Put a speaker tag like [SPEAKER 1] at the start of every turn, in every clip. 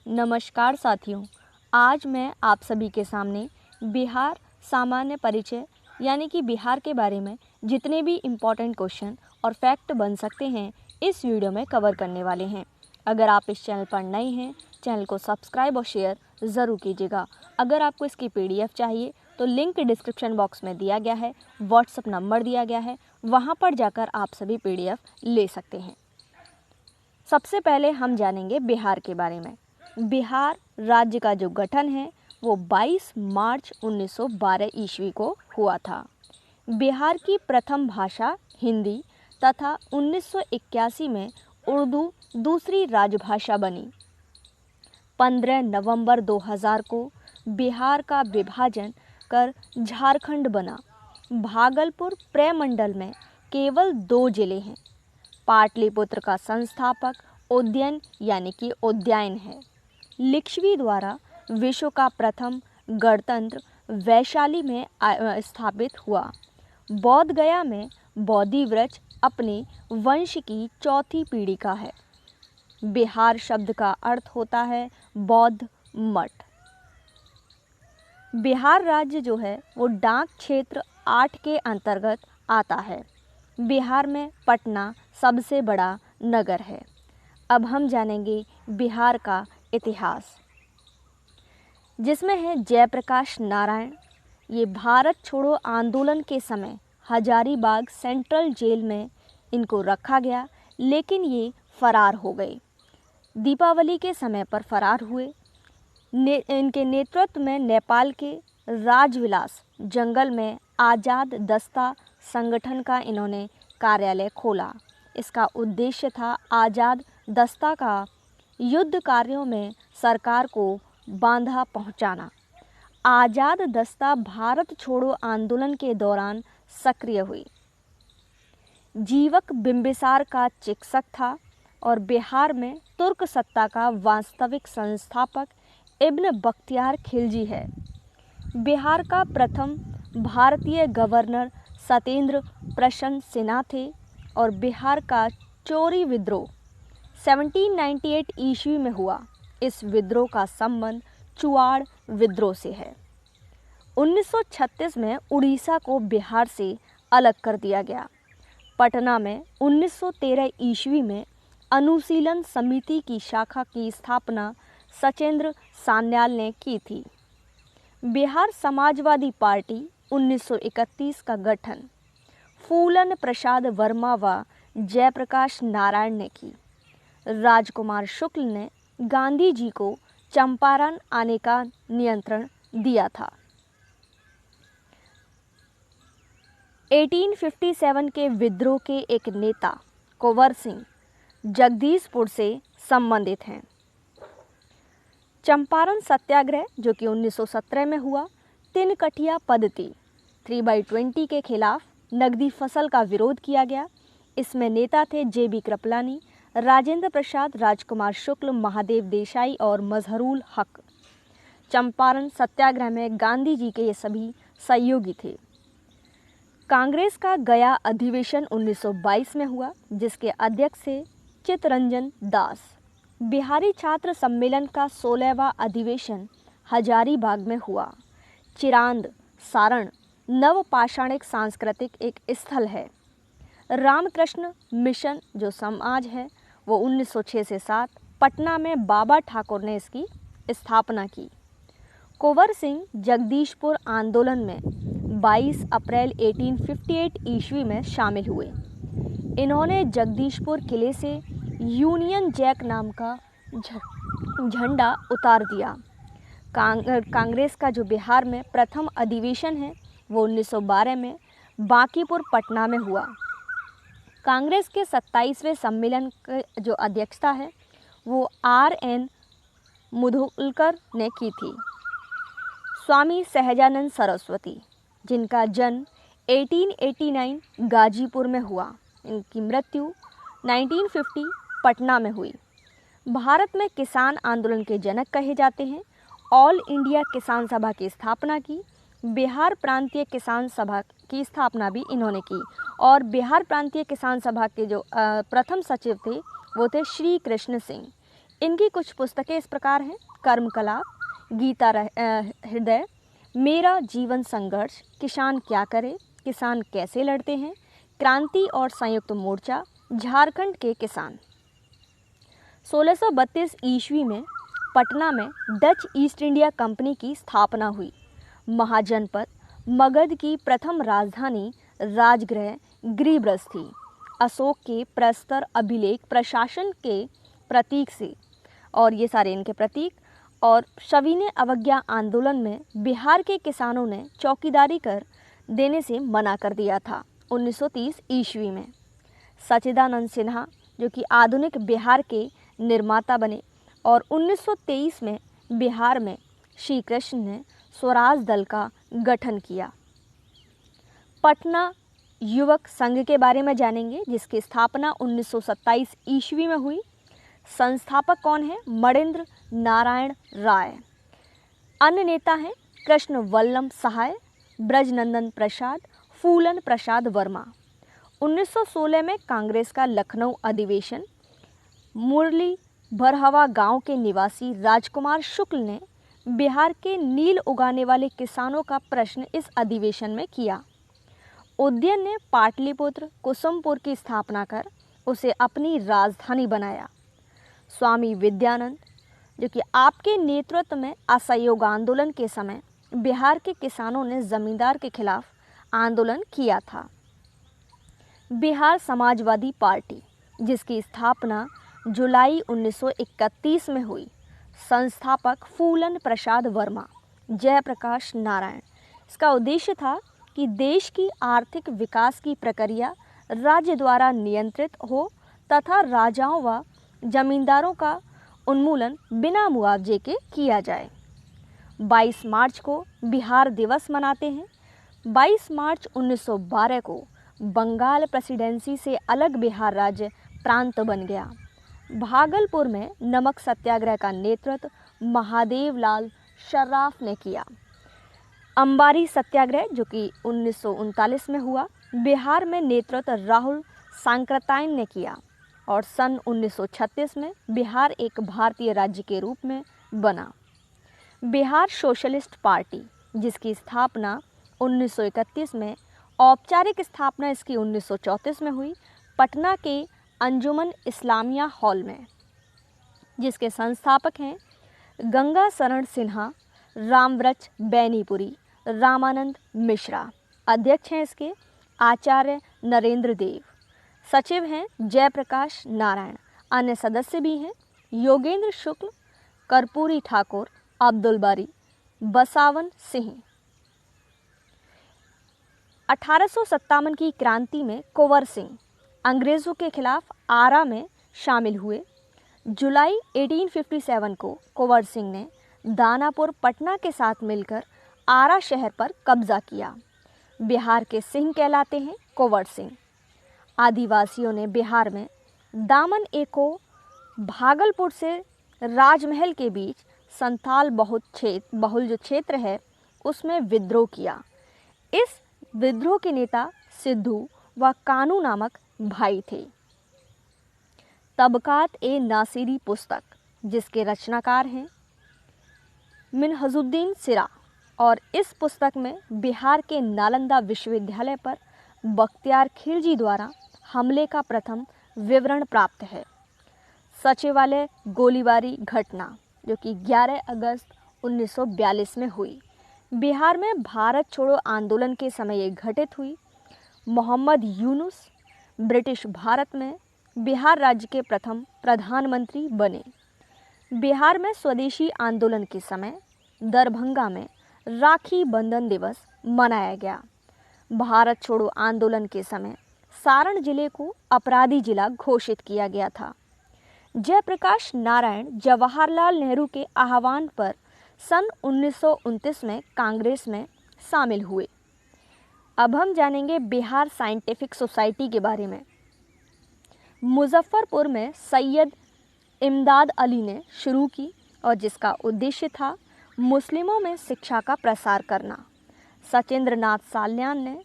[SPEAKER 1] नमस्कार साथियों, आज मैं आप सभी के सामने बिहार सामान्य परिचय यानी कि बिहार के बारे में जितने भी इम्पॉर्टेंट क्वेश्चन और फैक्ट बन सकते हैं इस वीडियो में कवर करने वाले हैं। अगर आप इस चैनल पर नए हैं, चैनल को सब्सक्राइब और शेयर ज़रूर कीजिएगा। अगर आपको इसकी PDF चाहिए तो लिंक डिस्क्रिप्शन बॉक्स में दिया गया है, व्हाट्सएप नंबर दिया गया है, वहाँ पर जाकर आप सभी PDF ले सकते हैं। सबसे पहले हम जानेंगे बिहार के बारे में। बिहार राज्य का जो गठन है वो 22 मार्च 1912 ईस्वी को हुआ था। बिहार की प्रथम भाषा हिंदी तथा 1981 में उर्दू दूसरी राजभाषा बनी। 15 नवंबर 2000 को बिहार का विभाजन कर झारखंड बना। भागलपुर प्रमंडल में केवल 2 जिले हैं। पाटलिपुत्र का संस्थापक उज्जैन यानी कि उद्यान है। लिच्छवी द्वारा विश्व का प्रथम गणतंत्र वैशाली में स्थापित हुआ। बोध गया में बोधि वृक्ष अपने वंश की चौथी पीढ़ी का है। बिहार शब्द का अर्थ होता है बौद्ध मठ। बिहार राज्य जो है वो डाक क्षेत्र 8 के अंतर्गत आता है। बिहार में पटना सबसे बड़ा नगर है। अब हम जानेंगे बिहार का इतिहास, जिसमें है जयप्रकाश नारायण। ये भारत छोड़ो आंदोलन के समय हजारीबाग सेंट्रल जेल में इनको रखा गया, लेकिन ये फरार हो गए। दीपावली के समय पर फरार हुए। इनके नेतृत्व में नेपाल के राजविलास जंगल में आज़ाद दस्ता संगठन का इन्होंने कार्यालय खोला। इसका उद्देश्य था आज़ाद दस्ता का युद्ध कार्यों में सरकार को बाधा पहुंचाना। आज़ाद दस्ता भारत छोड़ो आंदोलन के दौरान सक्रिय हुई। जीवक बिंबिसार का चिकित्सक था और बिहार में तुर्क सत्ता का वास्तविक संस्थापक इब्न बख्तियार खिलजी है। बिहार का प्रथम भारतीय गवर्नर सत्येंद्र प्रसन्न सिन्हा थे और बिहार का चोरी विद्रोह 1798 ईस्वी में हुआ। इस विद्रोह का संबंध चुआड़ विद्रोह से है। 1936 में उड़ीसा को बिहार से अलग कर दिया गया। पटना में 1913 ईस्वी में अनुशीलन समिति की शाखा की स्थापना सचेंद्र सान्याल ने की थी। बिहार समाजवादी पार्टी 1931 का गठन फूलन प्रसाद वर्मा व जयप्रकाश नारायण ने की। राजकुमार शुक्ल ने गांधी जी को चंपारण आने का नियंत्रण दिया था। 1857 के विद्रोह के एक नेता कुंवर सिंह जगदीशपुर से संबंधित हैं। चंपारण सत्याग्रह जो कि 1917 में हुआ, तिनकठिया पद्धति 3/20 के खिलाफ नकदी फसल का विरोध किया गया। इसमें नेता थे JB कृपलानी, राजेंद्र प्रसाद, राजकुमार शुक्ल, महादेव देसाई और मजहरुल हक। चंपारण सत्याग्रह में गांधी जी के ये सभी सहयोगी थे। कांग्रेस का गया अधिवेशन 1922 में हुआ, जिसके अध्यक्ष थे चित्तरंजन दास। बिहारी छात्र सम्मेलन का 16वां अधिवेशन हजारीबाग में हुआ। चिरांद सारण नवपाषाणिक सांस्कृतिक एक स्थल है। रामकृष्ण मिशन जो समाज है वो 1906 से 7 पटना में बाबा ठाकुर ने इसकी स्थापना की। कुंवर सिंह जगदीशपुर आंदोलन में 22 अप्रैल 1858 ईस्वी में शामिल हुए। इन्होंने जगदीशपुर किले से यूनियन जैक नाम का झंडा उतार दिया। कांग्रेस का जो बिहार में प्रथम अधिवेशन है वो 1912 में बांकीपुर पटना में हुआ। कांग्रेस के 27वें सम्मेलन की जो अध्यक्षता है वो RN मुधोलकर ने की थी। स्वामी सहजानंद सरस्वती, जिनका जन्म 1889 गाजीपुर में हुआ, इनकी मृत्यु 1950 पटना में हुई। भारत में किसान आंदोलन के जनक कहे जाते हैं। ऑल इंडिया किसान सभा की स्थापना की। बिहार प्रांतीय किसान सभा की स्थापना भी इन्होंने की और बिहार प्रांतीय किसान सभा के जो प्रथम सचिव थे वो थे श्री कृष्ण सिंह। इनकी कुछ पुस्तकें इस प्रकार हैं: कर्मकला, गीता हृदय, मेरा जीवन संघर्ष, किसान क्या करे, किसान कैसे लड़ते हैं, क्रांति और संयुक्त मोर्चा, झारखंड के किसान। 1632 ईस्वी में पटना में डच ईस्ट इंडिया कंपनी की स्थापना हुई। महाजनपद मगध की प्रथम राजधानी राजगृह गृहब्रज थी। अशोक के प्रस्तर अभिलेख प्रशासन के प्रतीक से, और ये सारे इनके प्रतीक, और सविनय अवज्ञा आंदोलन में बिहार के किसानों ने चौकीदारी कर देने से मना कर दिया था 1930 ईस्वी में। सच्चिदानंद सिन्हा जो कि आधुनिक बिहार के निर्माता बने, और 1923 में बिहार में श्री कृष्ण ने स्वराज दल का गठन किया। पटना युवक संघ के बारे में जानेंगे, जिसकी स्थापना 1927 ईस्वी में हुई। संस्थापक कौन है? मणिन्द्र नारायण राय। अन्य नेता हैं कृष्ण वल्लभ सहाय, ब्रजनंदन प्रसाद, फूलन प्रसाद वर्मा। 1916 में कांग्रेस का लखनऊ अधिवेशन, मुरली भरहवा गांव के निवासी राजकुमार शुक्ल ने बिहार के नील उगाने वाले किसानों का प्रश्न इस अधिवेशन में किया। उदयन ने पाटलिपुत्र कुसुमपुर की स्थापना कर उसे अपनी राजधानी बनाया। स्वामी विद्यानंद जो कि आपके नेतृत्व में असहयोग आंदोलन के समय बिहार के किसानों ने जमींदार के खिलाफ आंदोलन किया था। बिहार समाजवादी पार्टी, जिसकी स्थापना जुलाई 1931 में हुई। संस्थापक फूलन प्रसाद वर्मा, जयप्रकाश नारायण। इसका उद्देश्य था कि देश की आर्थिक विकास की प्रक्रिया राज्य द्वारा नियंत्रित हो तथा राजाओं व जमींदारों का उन्मूलन बिना मुआवजे के किया जाए। 22 मार्च को बिहार दिवस मनाते हैं। 22 मार्च 1912 को बंगाल प्रेसिडेंसी से अलग बिहार राज्य प्रांत बन गया। भागलपुर में नमक सत्याग्रह का नेतृत्व महादेव लाल सर्राफ ने किया। अंबारी सत्याग्रह जो कि 1939 में हुआ, बिहार में नेतृत्व राहुल सांकृत्यायन ने किया, और सन 1936 में बिहार एक भारतीय राज्य के रूप में बना। बिहार सोशलिस्ट पार्टी, जिसकी स्थापना 1931 में, औपचारिक स्थापना इसकी 1934 में हुई, पटना के अंजुमन इस्लामिया हॉल में, जिसके संस्थापक हैं गंगा शरण सिन्हा, रामव्रज बैनीपुरी, रामानंद मिश्रा। अध्यक्ष हैं इसके आचार्य नरेंद्र देव। सचिव हैं जयप्रकाश नारायण। अन्य सदस्य भी हैं योगेंद्र शुक्ल, कर्पूरी ठाकुर, अब्दुल बारी, बसावन सिंह। 1857 की क्रांति में कुंवर सिंह अंग्रेज़ों के खिलाफ आरा में शामिल हुए। जुलाई 1857 को कुंवर सिंह ने दानापुर पटना के साथ मिलकर आरा शहर पर कब्जा किया। बिहार के सिंह कहलाते हैं कुंवर सिंह। आदिवासियों ने बिहार में दामन एको भागलपुर से राजमहल के बीच संथाल बहुल जो क्षेत्र है उसमें विद्रोह किया। इस विद्रोह के नेता सिद्धू व कानू नामक भाई थे। तबकात ए नासिरी पुस्तक, जिसके रचनाकार हैं मिनहजुद्दीन सिरा, और इस पुस्तक में बिहार के नालंदा विश्वविद्यालय पर बख्तियार खिलजी द्वारा हमले का प्रथम विवरण प्राप्त है। सचिवालय गोलीबारी घटना जो कि 11 अगस्त 1942 में हुई, बिहार में भारत छोड़ो आंदोलन के समय ये घटित हुई। मोहम्मद यूनुस ब्रिटिश भारत में बिहार राज्य के प्रथम प्रधानमंत्री बने। बिहार में स्वदेशी आंदोलन के समय दरभंगा में राखी बंधन दिवस मनाया गया। भारत छोड़ो आंदोलन के समय सारण जिले को अपराधी जिला घोषित किया गया था। जयप्रकाश नारायण जवाहरलाल नेहरू के आह्वान पर सन 1929 में कांग्रेस में शामिल हुए। अब हम जानेंगे बिहार साइंटिफिक सोसाइटी के बारे में। मुजफ्फरपुर में सैयद इमदाद अली ने शुरू की, और जिसका उद्देश्य था मुस्लिमों में शिक्षा का प्रसार करना। सचेंद्र नाथ साल्यान ने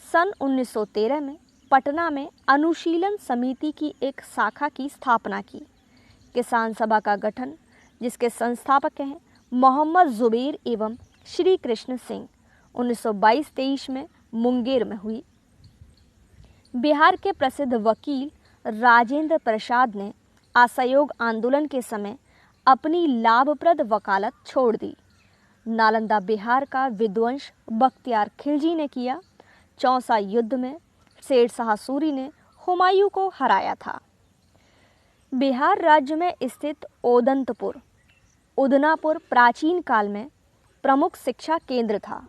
[SPEAKER 1] सन 1913 में पटना में अनुशीलन समिति की एक शाखा की स्थापना की। किसान सभा का गठन, जिसके संस्थापक हैं मोहम्मद जुबैर एवं श्री कृष्ण सिंह, 1922-23 में मुंगेर में हुई। बिहार के प्रसिद्ध वकील राजेंद्र प्रसाद ने असहयोग आंदोलन के समय अपनी लाभप्रद वकालत छोड़ दी। नालंदा बिहार का विध्वंस बख्तियार खिलजी ने किया। चौसा युद्ध में शेर शाह सूरी ने हुमायूं को हराया था। बिहार राज्य में स्थित उदनापुर प्राचीन काल में प्रमुख शिक्षा केंद्र था।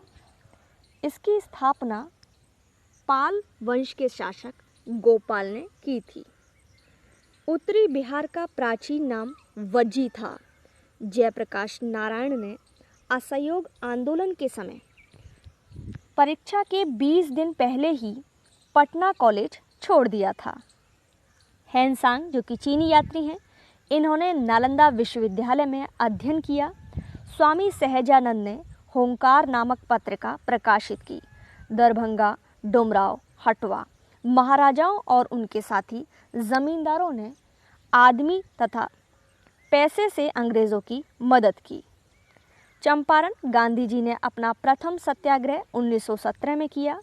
[SPEAKER 1] इसकी स्थापना पाल वंश के शासक गोपाल ने की थी। उत्तरी बिहार का प्राचीन नाम वज्जी था। जयप्रकाश नारायण ने असहयोग आंदोलन के समय परीक्षा के 20 दिन पहले ही पटना कॉलेज छोड़ दिया था। हेनसांग, जो कि चीनी यात्री हैं, इन्होंने नालंदा विश्वविद्यालय में अध्ययन किया। स्वामी सहजानंद ने होंकार नामक पत्रिका प्रकाशित की। दरभंगा, डुमराव, हटवा महाराजाओं और उनके साथी जमींदारों ने आदमी तथा पैसे से अंग्रेजों की मदद की। चंपारण, गांधी जी ने अपना प्रथम सत्याग्रह 1917 में किया।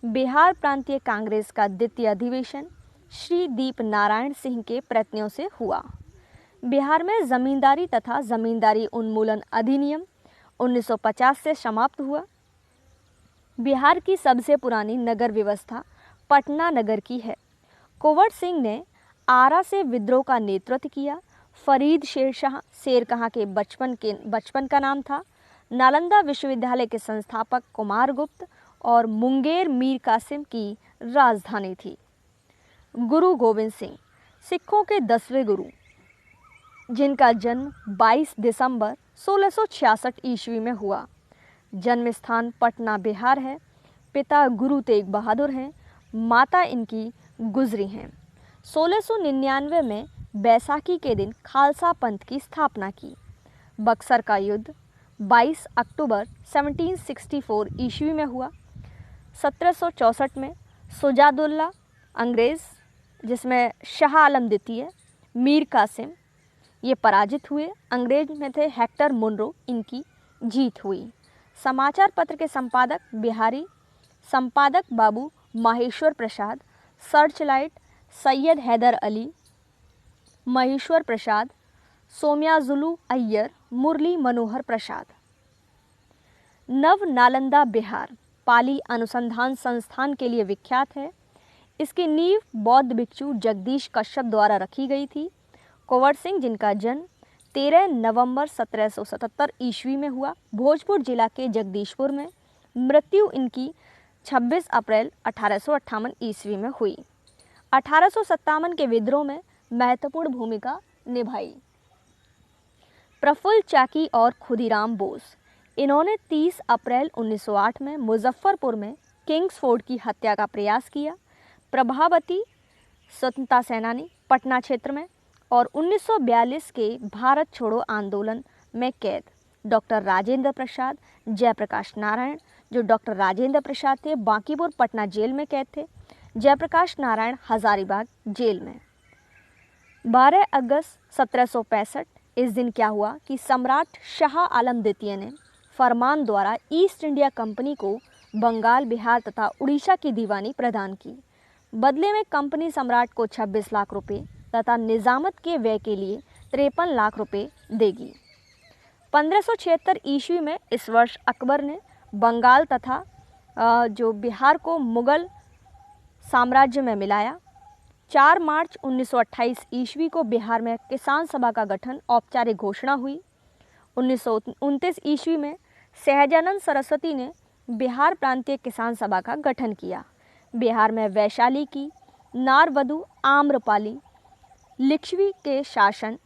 [SPEAKER 1] बिहार प्रांतीय कांग्रेस का द्वितीय अधिवेशन श्री दीप नारायण सिंह के प्रयत्नों से हुआ। बिहार में जमींदारी तथा जमींदारी उन्मूलन अधिनियम 1950 से समाप्त हुआ। बिहार की सबसे पुरानी नगर व्यवस्था पटना नगर की है। कुंवर सिंह ने आरा से विद्रोह का नेतृत्व किया। फरीद शेरशाह शेरशाह के बचपन का नाम था। नालंदा विश्वविद्यालय के संस्थापक कुमारगुप्त और मुंगेर मीर कासिम की राजधानी थी। गुरु गोविंद सिंह सिखों के 10वें गुरु, जिनका जन्म 22 दिसंबर 1666 ईस्वी में हुआ। जन्म स्थान पटना बिहार है। पिता गुरु तेग बहादुर हैं, माता इनकी गुजरी हैं। 1699 में बैसाखी के दिन खालसा पंथ की स्थापना की। बक्सर का युद्ध 22 अक्टूबर 1764 ईस्वी में हुआ। 1764 में सुजादुल्ला अंग्रेज़, जिसमें शाह आलम द्वितीय, मीर कासिम, ये पराजित हुए। अंग्रेज में थे हेक्टर मुनरो, इनकी जीत हुई। समाचार पत्र के संपादक बिहारी, संपादक बाबू माहेश्वर प्रसाद, सर्चलाइट सैयद हैदर अली, महेश्वर प्रसाद, सोमयाजुलू अय्यर, मुरली मनोहर प्रसाद। नव नालंदा बिहार पाली अनुसंधान संस्थान के लिए विख्यात है। इसकी नींव बौद्ध भिक्षु जगदीश कश्यप द्वारा रखी गई थी। कुंवर सिंह, जिनका जन्म 13 नवंबर 1777 ईस्वी में हुआ, भोजपुर जिला के जगदीशपुर में। मृत्यु इनकी 26 अप्रैल 1858 ईस्वी में हुई। 1857 के विद्रोह में महत्वपूर्ण भूमिका निभाई। प्रफुल्ल चाकी और खुदीराम बोस, इन्होंने 30 अप्रैल 1908 में मुजफ्फरपुर में किंग्सफोर्ड की हत्या का प्रयास किया। प्रभावती स्वतंत्रता सेनानी, पटना क्षेत्र में, और 1942 के भारत छोड़ो आंदोलन में कैद। डॉक्टर राजेंद्र प्रसाद, जयप्रकाश नारायण, जो डॉक्टर राजेंद्र प्रसाद थे बांकीपुर पटना जेल में कैद थे। जयप्रकाश नारायण हजारीबाग जेल में। 12 अगस्त 1765 इस दिन क्या हुआ कि सम्राट शाह आलम द्वितीय ने फरमान द्वारा ईस्ट इंडिया कंपनी को बंगाल, बिहार तथा उड़ीसा की दीवानी प्रदान की। बदले में कंपनी सम्राट को 26 लाख रुपए तथा निजामत के व्यय के लिए 53 लाख रुपए देगी। 1576 ईस्वी में इस वर्ष अकबर ने बंगाल तथा जो बिहार को मुगल साम्राज्य में मिलाया। 4 मार्च 1928 ईस्वी को बिहार में किसान सभा का गठन औपचारिक घोषणा हुई। 1929 ईस्वी में सहजानंद सरस्वती ने बिहार प्रांतीय किसान सभा का गठन किया। बिहार में वैशाली की नारवधु आम्रपाली लिच्छवी के शासन,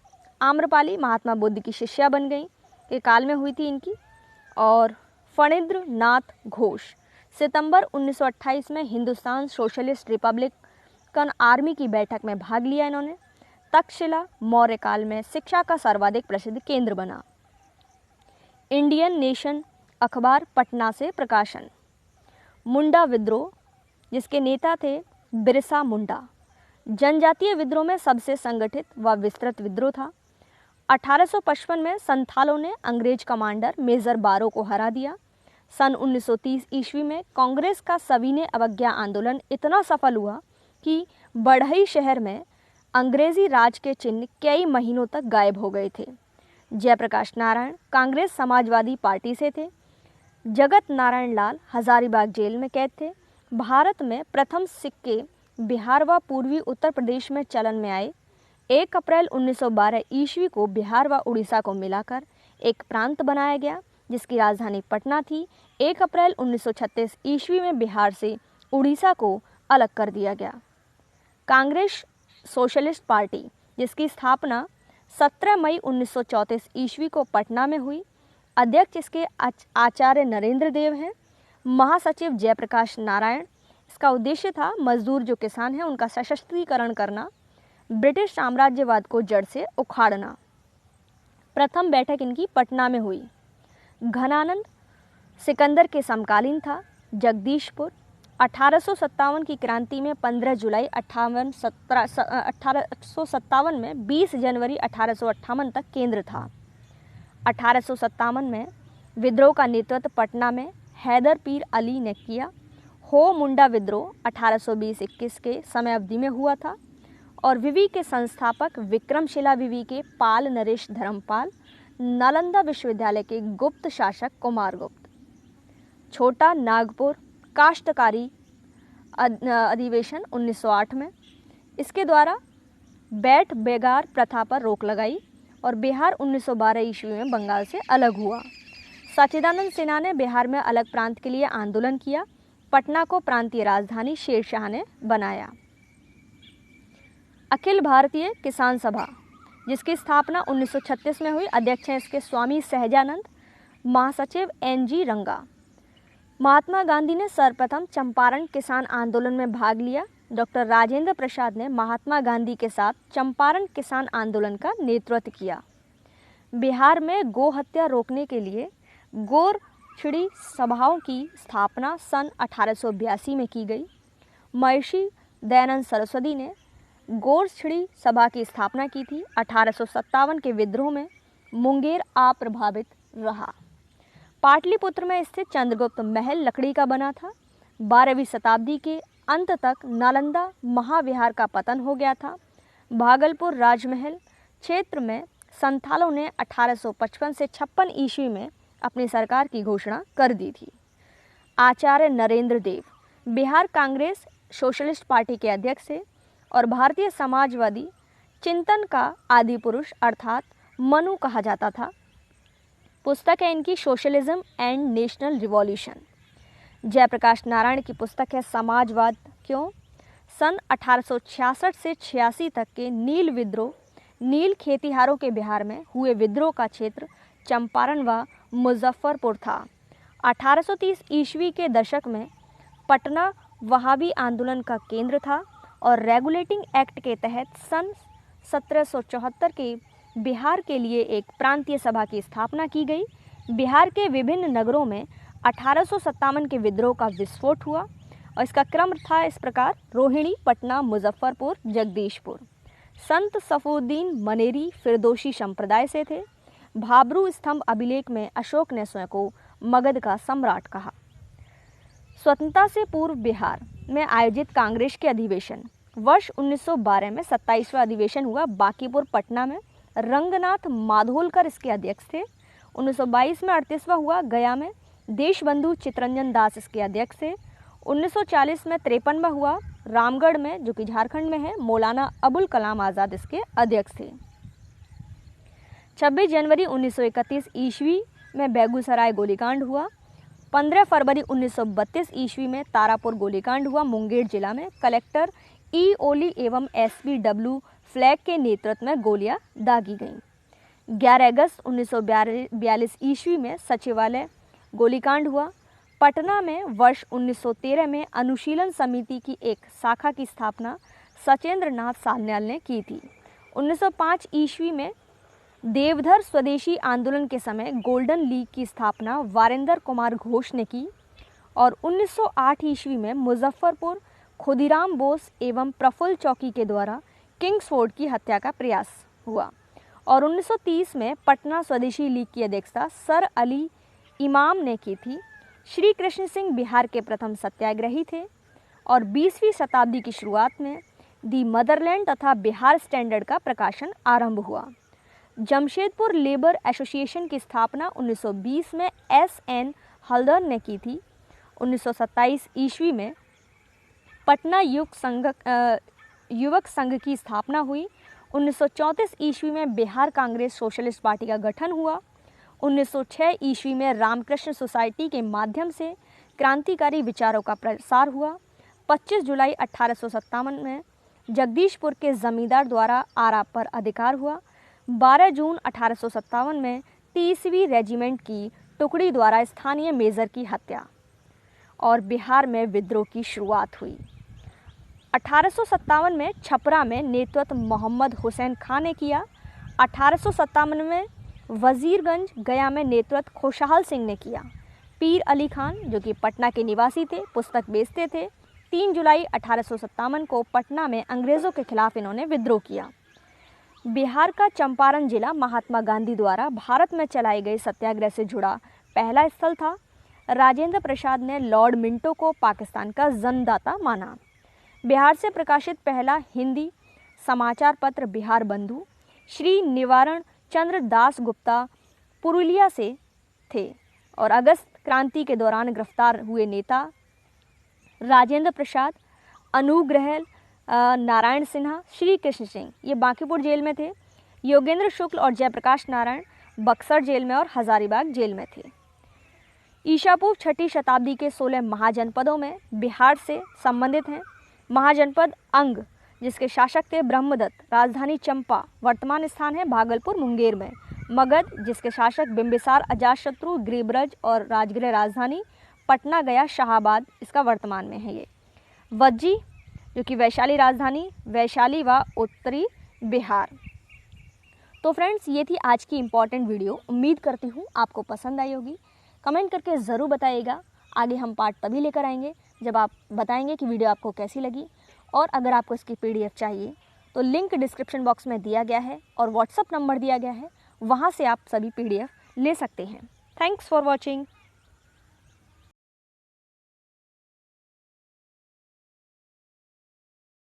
[SPEAKER 1] आम्रपाली महात्मा बुद्ध की शिष्या बन गई के काल में हुई थी इनकी। और फणींद्र नाथ घोष, सितंबर 1928 में हिंदुस्तान सोशलिस्ट रिपब्लिकन आर्मी की बैठक में भाग लिया इन्होंने। तक्षशिला मौर्य काल में शिक्षा का सर्वाधिक प्रसिद्ध केंद्र बना। इंडियन नेशन अखबार पटना से प्रकाशन। मुंडा विद्रोह, जिसके नेता थे बिरसा मुंडा। जनजातीय विद्रोह में सबसे संगठित व विस्तृत विद्रोह था। 1855 में संथालों ने अंग्रेज कमांडर मेजर बारो को हरा दिया। सन 1930 ईस्वी में कांग्रेस का सविनय अवज्ञा आंदोलन इतना सफल हुआ कि बढ़ई शहर में अंग्रेजी राज के चिन्ह कई महीनों तक गायब हो गए थे। जयप्रकाश नारायण कांग्रेस समाजवादी पार्टी से थे। जगत नारायण लाल हजारीबाग जेल में कैद थे। भारत में प्रथम सिक्के बिहार व पूर्वी उत्तर प्रदेश में चलन में आए। 1 अप्रैल 1912 ईस्वी को बिहार व उड़ीसा को मिलाकर एक प्रांत बनाया गया, जिसकी राजधानी पटना थी। 1 अप्रैल 1936 ईस्वी में बिहार से उड़ीसा को अलग कर दिया गया। कांग्रेस सोशलिस्ट पार्टी, जिसकी स्थापना 17 मई 1934 ईस्वी को पटना में हुई। अध्यक्ष इसके आचार्य नरेंद्र देव हैं। महासचिव जयप्रकाश नारायण। इसका उद्देश्य था मजदूर जो किसान हैं उनका सशक्तिकरण करना, ब्रिटिश साम्राज्यवाद को जड़ से उखाड़ना। प्रथम बैठक इनकी पटना में हुई। घनानंद सिकंदर के समकालीन था। जगदीशपुर 1857 की क्रांति में 15 जुलाई 1857 में 20 जनवरी 1858 तक केंद्र था। 1857 में विद्रोह का नेतृत्व पटना में हैदर पीर अली ने किया। हो मुंडा विद्रोह 1820-21 के समय अवधि में हुआ था और विवि के संस्थापक विक्रमशिला विवि के पाल नरेश धर्मपाल, नालंदा विश्वविद्यालय के गुप्त शासक कुमारगुप्त। छोटा नागपुर काश्तकारी अधिवेशन 1908 में, इसके द्वारा बैठ बेगार प्रथा पर रोक लगाई और बिहार 1912 ईस्वी में बंगाल से अलग हुआ। सच्चिदानंद सिन्हा ने बिहार में अलग प्रांत के लिए आंदोलन किया। पटना को प्रांतीय राजधानी शेरशाह ने बनाया। अखिल भारतीय किसान सभा, जिसकी स्थापना 1936 में हुई। अध्यक्ष हैं इसके स्वामी सहजानंद, महासचिव NG रंगा। महात्मा गांधी ने सर्वप्रथम चंपारण किसान आंदोलन में भाग लिया। डॉक्टर राजेंद्र प्रसाद ने महात्मा गांधी के साथ चंपारण किसान आंदोलन का नेतृत्व किया। बिहार में गो हत्या रोकने के लिए गोरछड़ी सभाओं की स्थापना सन 1882 में की गई। महर्षि दयानंद सरस्वती ने गोरछड़ी सभा की स्थापना की थी। 1857 के विद्रोह में मुंगेर अप्रभावित रहा। पाटलिपुत्र में स्थित चंद्रगुप्त महल लकड़ी का बना था। 12वीं शताब्दी के अंत तक नालंदा महाविहार का पतन हो गया था। भागलपुर राजमहल क्षेत्र में संथालों ने 1855 से 56 ईस्वी में अपनी सरकार की घोषणा कर दी थी। आचार्य नरेंद्र देव बिहार कांग्रेस सोशलिस्ट पार्टी के अध्यक्ष थे और भारतीय समाजवादी चिंतन का आदि पुरुष अर्थात मनु कहा जाता था। पुस्तक है इनकी socialism and national revolution. Jayaprakash Narayan की पुस्तक है समाजवाद क्यों। सन 1866 से 86 तक के नील विद्रोह, नील खेतिहारों के बिहार में हुए विद्रोह का क्षेत्र चंपारण व मुजफ्फरपुर था। 1830 ईस्वी के दशक में पटना वहाबी आंदोलन का केंद्र था और रेगुलेटिंग एक्ट के तहत सन 1774 के बिहार के लिए एक प्रांतीय सभा की स्थापना की गई। बिहार के विभिन्न नगरों में 1857 के विद्रोह का विस्फोट हुआ और इसका क्रम था इस प्रकार: रोहिणी, पटना, मुजफ्फरपुर, जगदीशपुर। संत सफुद्दीन मनेरी फिरदोशी संप्रदाय से थे। भाबरू स्तंभ अभिलेख में अशोक ने स्वयं को मगध का सम्राट कहा। स्वतंत्रता से पूर्व बिहार में आयोजित कांग्रेस के अधिवेशन वर्ष 1912 में 27वां अधिवेशन हुआ। बांकीपुर पटना में रंगनाथ माधोलकर इसके अध्यक्ष थे। 1922 में 38वां हुआ। गया में देशबंधु चितरंजन दास इसके अध्यक्ष थे। 1940 में 53वां हुआ। रामगढ़ में, जो कि झारखंड में है, मौलाना अबुल कलाम आज़ाद इसके अध्यक्ष थे। 26 जनवरी 1931 ईस्वी में बेगूसराय गोलीकांड हुआ। 15 फरवरी 1932 ईस्वी में तारापुर गोलीकांड हुआ। मुंगेर जिला में कलेक्टर ई ओली एवं SPW फ्लैग के नेतृत्व में गोलियां दागी गईं। 11 अगस्त 1942 ईस्वी में सचिवालय गोलीकांड हुआ। पटना में वर्ष 1913 में अनुशीलन समिति की एक शाखा की स्थापना सचेंद्र नाथ सान्याल ने की थी। 1905 ईस्वी में देवधर स्वदेशी आंदोलन के समय गोल्डन लीग की स्थापना वारेंद्र कुमार घोष ने की और 1908 ईस्वी में मुजफ्फरपुर खुदीराम बोस एवं प्रफुल्ल चौकी के द्वारा किंग्सफोर्ड की हत्या का प्रयास हुआ। और 1930 में पटना स्वदेशी लीग की अध्यक्षता सर अली इमाम ने की थी। श्री कृष्ण सिंह बिहार के प्रथम सत्याग्रही थे और 20वीं शताब्दी की शुरुआत में दी मदरलैंड तथा बिहार स्टैंडर्ड का प्रकाशन आरंभ हुआ। जमशेदपुर लेबर एसोसिएशन की स्थापना 1920 में S.N. हल्दर ने की थी। 1927 ईस्वी में पटना युवक संघ की स्थापना हुई। 1934 ईस्वी में बिहार कांग्रेस सोशलिस्ट पार्टी का गठन हुआ। 1906 ईस्वी में रामकृष्ण सोसाइटी के माध्यम से क्रांतिकारी विचारों का प्रसार हुआ। 25 जुलाई 1857 में जगदीशपुर के जमींदार द्वारा आरा पर अधिकार हुआ। 12 जून 1857 में 30वीं रेजिमेंट की टुकड़ी द्वारा स्थानीय मेजर की हत्या और बिहार में विद्रोह की शुरुआत हुई। 1857 में छपरा में नेतृत्व मोहम्मद हुसैन खां ने किया। 1857 में वजीरगंज गया में नेतृत्व खुशहाल सिंह ने किया। पीर अली खान जो कि पटना के निवासी थे, पुस्तक बेचते थे। 3 जुलाई 1857 को पटना में अंग्रेज़ों के खिलाफ इन्होंने विद्रोह किया। बिहार का चंपारण जिला महात्मा गांधी द्वारा भारत में चलाए गए सत्याग्रह से जुड़ा पहला स्थल था। राजेंद्र प्रसाद ने लॉर्ड मिंटो को पाकिस्तान का जन्मदाता माना। बिहार से प्रकाशित पहला हिंदी समाचार पत्र बिहार बंधु श्री निवारण चंद्र दास गुप्ता पुरुलिया से थे और अगस्त क्रांति के दौरान गिरफ्तार हुए नेता राजेंद्र प्रसाद, अनुग्रह नारायण सिन्हा, श्री कृष्ण सिंह ये बांकीपुर जेल में थे। योगेंद्र शुक्ल और जयप्रकाश नारायण बक्सर जेल में और हजारीबाग जेल में थे। ईसापूर्व 6ठी शताब्दी के 16 महाजनपदों में बिहार से संबंधित हैं। महाजनपद अंग जिसके शासक थे ब्रह्मदत्त, राजधानी चंपा, वर्तमान स्थान है भागलपुर मुंगेर में। मगध जिसके शासक बिंबिसार, अजातशत्रु, गिरिब्रज और राजगृह राजधानी पटना, गया, शाहाबाद इसका वर्तमान में है ये। वज्जी जो कि वैशाली राजधानी, वैशाली व उत्तरी बिहार। तो फ्रेंड्स ये थी आज की इम्पॉर्टेंट वीडियो। उम्मीद करती हूँ आपको पसंद आई होगी। कमेंट करके ज़रूर बताइएगा। आगे हम पार्ट तभी लेकर आएंगे जब आप बताएंगे कि वीडियो आपको कैसी लगी। और अगर आपको इसकी PDF चाहिए तो लिंक डिस्क्रिप्शन बॉक्स में दिया गया है और व्हाट्सअप नंबर दिया गया है, वहाँ से आप सभी PDF ले सकते हैं। Thanks for watching.